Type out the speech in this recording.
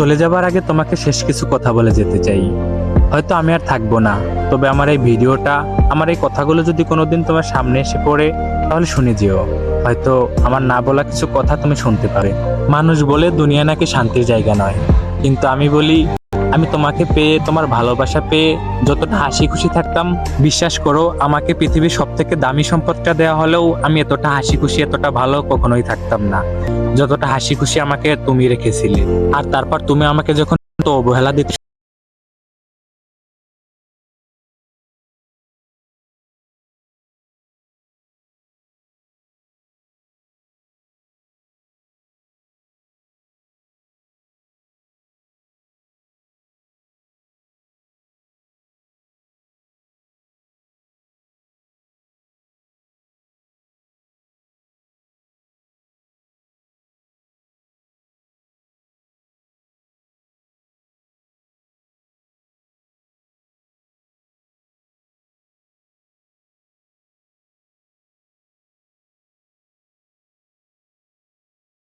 চলে যাবার আগে তোমাকে শেষ কিছু কথা বলে যেতে চাই। হয়তো আমি আর থাকবো না, তবে আমার এই ভিডিওটা, আমার এই কথাগুলো যদি কোনোদিন তোমার সামনে এসে পড়ে, তাহলে শুনে যেও। হয়তো আমার না বলা কিছু কথা তুমি শুনতে পাবে। মানুষ বলে দুনিয়া নাকি শান্তির জায়গা নয়, কিন্তু আমি বলি, আমি তোমাকে পেয়ে, তোমার ভালোবাসা পেয়ে যতটা হাসি খুশি থাকতাম, বিশ্বাস করো আমাকে পৃথিবীর সব থেকে দামি সম্পদটা দেওয়া হলেও আমি এতটা হাসি খুশি, এতটা ভালো কখনোই থাকতাম না যতটা হাসি খুশি আমাকে তুমি রেখেছিলে। আর তারপর তুমি আমাকে যখন অবহেলা দিতে